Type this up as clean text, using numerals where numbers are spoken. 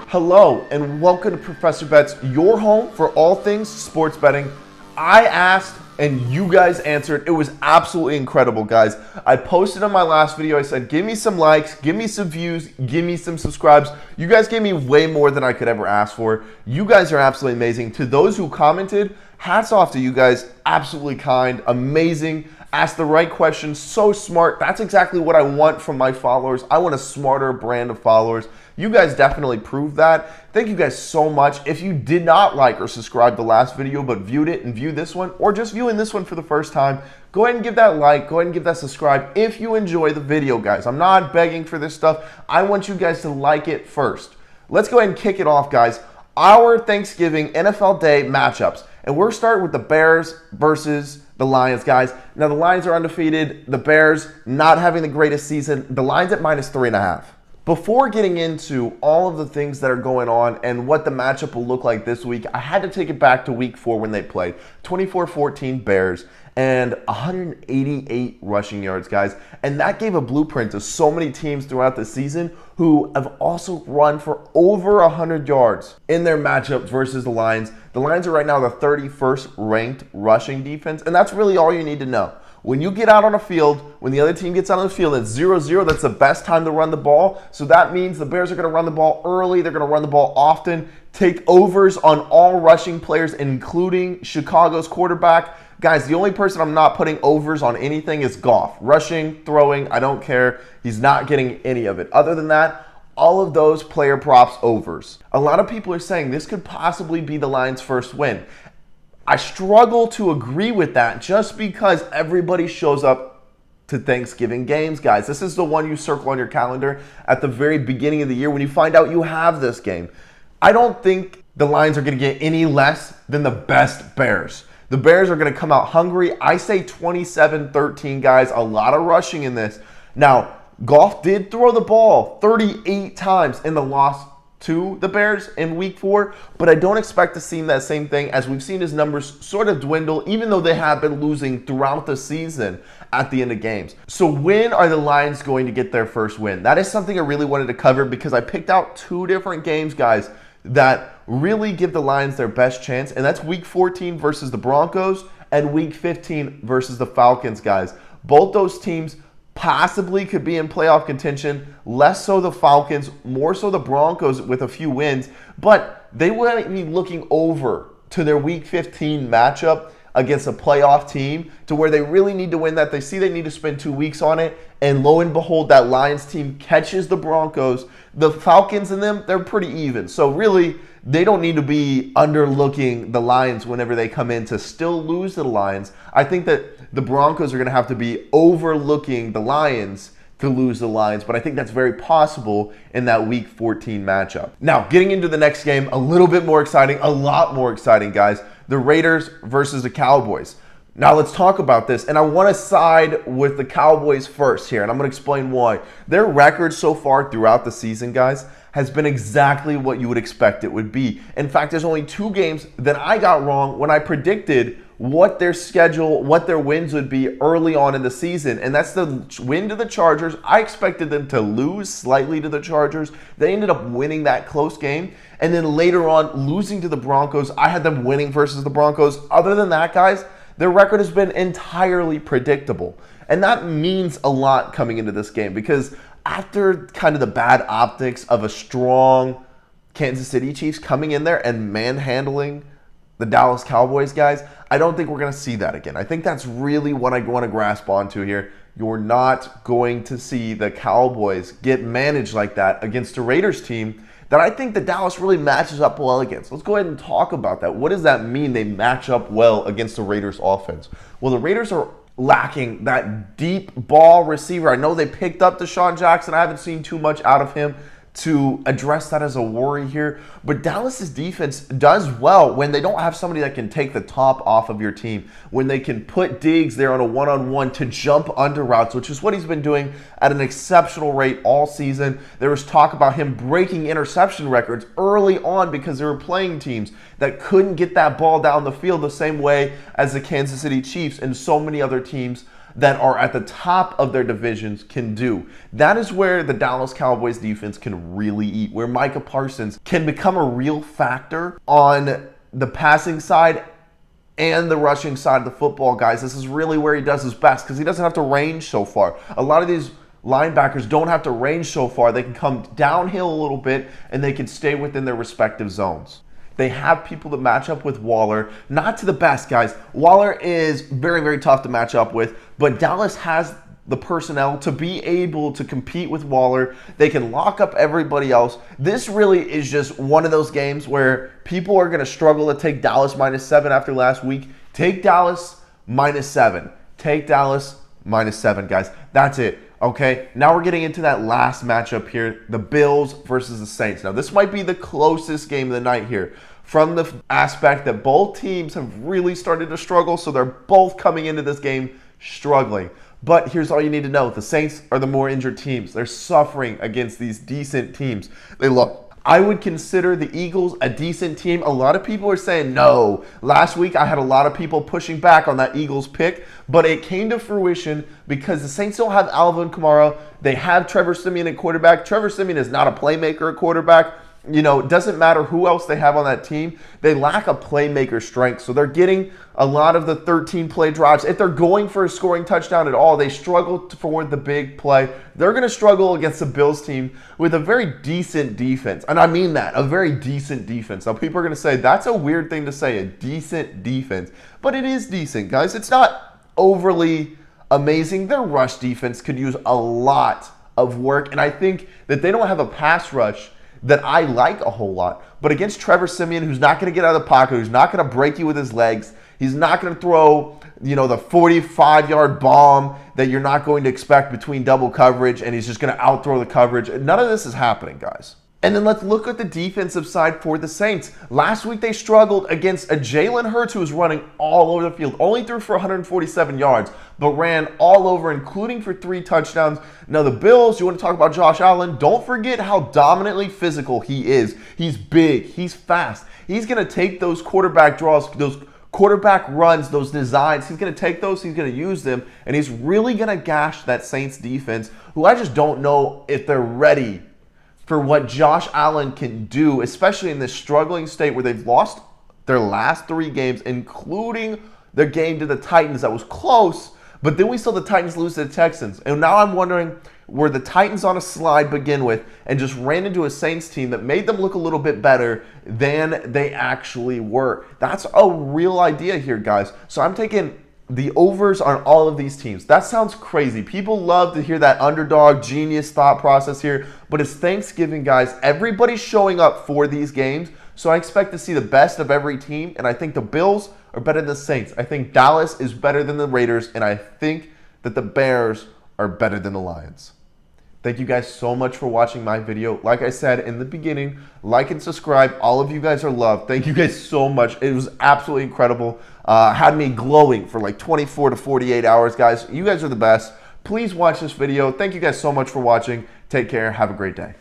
Hello and welcome to Professor Bets, your home for all things sports betting. I asked and you guys answered. It was absolutely incredible, guys. I posted on my last video, I said, give me some likes, give me some views, give me some subscribes. You guys gave me way more than I could ever ask for. You guys are absolutely amazing. To those who commented, hats off to you guys. Absolutely kind, amazing. Ask the right questions, so smart. That's exactly what I want from my followers. I want a smarter brand of followers. You guys definitely proved that. Thank you guys so much. If you did not like or subscribe the last video but viewed it and viewed this one, or just viewing this one for the first time, go ahead and give that like, go ahead and give that subscribe if you enjoy the video, guys. I'm not begging for this stuff. I want you guys to like it first. Let's go ahead and kick it off, guys. Our Thanksgiving NFL Day matchups. And we're starting with the Bears versus the Lions, guys. Now, the Lions are undefeated. The Bears not having the greatest season. The Lions at -3.5. Before getting into all of the things that are going on and what the matchup will look like this week, I had to take it back to week 4 when they played. 24-14 Bears and 188 rushing yards, guys. And that gave a blueprint to so many teams throughout the season who have also run for over 100 yards in their matchup versus the Lions. The Lions are right now the 31st ranked rushing defense, and that's really all you need to know. When you get out on a field, when the other team gets out on the field, it's 0-0. That's the best time to run the ball. So that means the Bears are going to run the ball early. They're going to run the ball often. Take overs on all rushing players, including Chicago's quarterback. Guys, the only person I'm not putting overs on anything is Goff. Rushing, throwing, I don't care. He's not getting any of it. Other than that, all of those player props overs. A lot of people are saying this could possibly be the Lions' first win. I struggle to agree with that just because everybody shows up to Thanksgiving games, guys. This is the one you circle on your calendar at the very beginning of the year when you find out you have this game. I don't think the Lions are going to get any less than the best Bears. The Bears are going to come out hungry. I say 27-13, guys. A lot of rushing in this. Now, Goff did throw the ball 38 times in the loss to the Bears in week 4, but I don't expect to see that same thing as we've seen his numbers sort of dwindle, even though they have been losing throughout the season at the end of games. So when are the Lions going to get their first win? That is something I really wanted to cover because I picked out 2 different games, guys, that really give the Lions their best chance, and that's week 14 versus the Broncos and week 15 versus the Falcons, guys. Both those teams possibly could be in playoff contention, less so the Falcons, more so the Broncos with a few wins, but they will be looking over to their week 15 matchup against a playoff team to where they really need to win that. They see they need to spend 2 weeks on it, and lo and behold, that Lions team catches the Broncos. The Falcons and them, they're pretty even. So really, they don't need to be underlooking the Lions whenever they come in to still lose to the Lions. I think that the Broncos are going to have to be overlooking the Lions to lose the Lions, but I think that's very possible in that week 14 matchup. Now, getting into the next game, a little bit more exciting, a lot more exciting, guys. The Raiders versus the Cowboys. Now, let's talk about this, and I want to side with the Cowboys first here, and I'm going to explain why. Their record so far throughout the season, guys, has been exactly what you would expect it would be. In fact, there's only 2 games that I got wrong when I predicted what their schedule, what their wins would be early on in the season, and that's the win to the Chargers. I expected them to lose slightly to the Chargers. They ended up winning that close game, and then later on losing to the Broncos. I had them winning versus the Broncos. Other than that, guys, their record has been entirely predictable, and that means a lot coming into this game because after kind of the bad optics of a strong Kansas City Chiefs coming in there and manhandling the Dallas Cowboys, guys, I don't think we're going to see that again. I think that's really what I want to grasp onto here. You're not going to see the Cowboys get managed like that against a Raiders team that I think the Dallas really matches up well against. Let's go ahead and talk about that. What does that mean they match up well against the Raiders offense? Well, the Raiders are lacking that deep ball receiver. I know they picked up Deshaun Jackson. I haven't seen too much out of him to address that as a worry here. But Dallas's defense does well when they don't have somebody that can take the top off of your team, when they can put Diggs there on a one-on-one to jump under routes, which is what he's been doing at an exceptional rate all season. There was talk about him breaking interception records early on because they were playing teams that couldn't get that ball down the field the same way as the Kansas City Chiefs and so many other teams that are at the top of their divisions can do. That is where the Dallas Cowboys defense can really eat, where Micah Parsons can become a real factor on the passing side and the rushing side of the football, guys. This is really where he does his best because he doesn't have to range so far. A lot of these linebackers don't have to range so far. They can come downhill a little bit and they can stay within their respective zones. They have people to match up with Waller. Not to the best, guys. Waller is very, very tough to match up with, but Dallas has the personnel to be able to compete with Waller. They can lock up everybody else. This really is just one of those games where people are going to struggle to take Dallas -7 after last week. Take Dallas -7. Take Dallas -7, guys. That's it. Okay, now we're getting into that last matchup here, the Bills versus the Saints. Now, this might be the closest game of the night here from the aspect that both teams have really started to struggle, so they're both coming into this game struggling. But here's all you need to know. The Saints are the more injured teams. They're suffering against these decent teams. I would consider the Eagles a decent team. A lot of people are saying no. Last week, I had a lot of people pushing back on that Eagles pick, but it came to fruition because the Saints don't have Alvin Kamara. They have Trevor Siemian at quarterback. Trevor Siemian is not a playmaker at quarterback. You know, it doesn't matter who else they have on that team. They lack a playmaker strength, so they're getting a lot of the 13-play drives. If they're going for a scoring touchdown at all, they struggle for the big play. They're going to struggle against the Bills team with a very decent defense, and I mean that, a very decent defense. Now, people are going to say, that's a weird thing to say, a decent defense, but it is decent, guys. It's not overly amazing. Their rush defense could use a lot of work, and I think that they don't have a pass rush that I like a whole lot. But against Trevor Siemian, who's not going to get out of the pocket, who's not going to break you with his legs, he's not going to throw, you know, the 45-yard bomb that you're not going to expect between double coverage, and he's just going to outthrow the coverage. None of this is happening, guys. And then let's look at the defensive side for the Saints. Last week, they struggled against a Jalen Hurts who was running all over the field, only threw for 147 yards, but ran all over, including for 3 touchdowns. Now, the Bills, you want to talk about Josh Allen, don't forget how dominantly physical he is. He's big. He's fast. He's going to take those quarterback draws, those quarterback runs, those designs. He's going to take those, he's going to use them, and he's really going to gash that Saints defense, who I just don't know if they're ready for what Josh Allen can do, especially in this struggling state where they've lost their last 3 games, including their game to the Titans that was close, but then we saw the Titans lose to the Texans. And now I'm wondering, were the Titans on a slide to begin with and just ran into a Saints team that made them look a little bit better than they actually were? That's a real idea here, guys. So I'm taking the overs on all of these teams. That sounds crazy. People love to hear that underdog genius thought process here, but it's Thanksgiving, guys. Everybody's showing up for these games, so I expect to see the best of every team, and I think the Bills are better than the Saints. I think Dallas is better than the Raiders, and I think that the Bears are better than the Lions. Thank you guys so much for watching my video. Like I said in the beginning, like and subscribe. All of you guys are loved. Thank you guys so much. It was absolutely incredible. Had me glowing for like 24 to 48 hours, guys. You guys are the best. Please watch this video. Thank you guys so much for watching. Take care. Have a great day.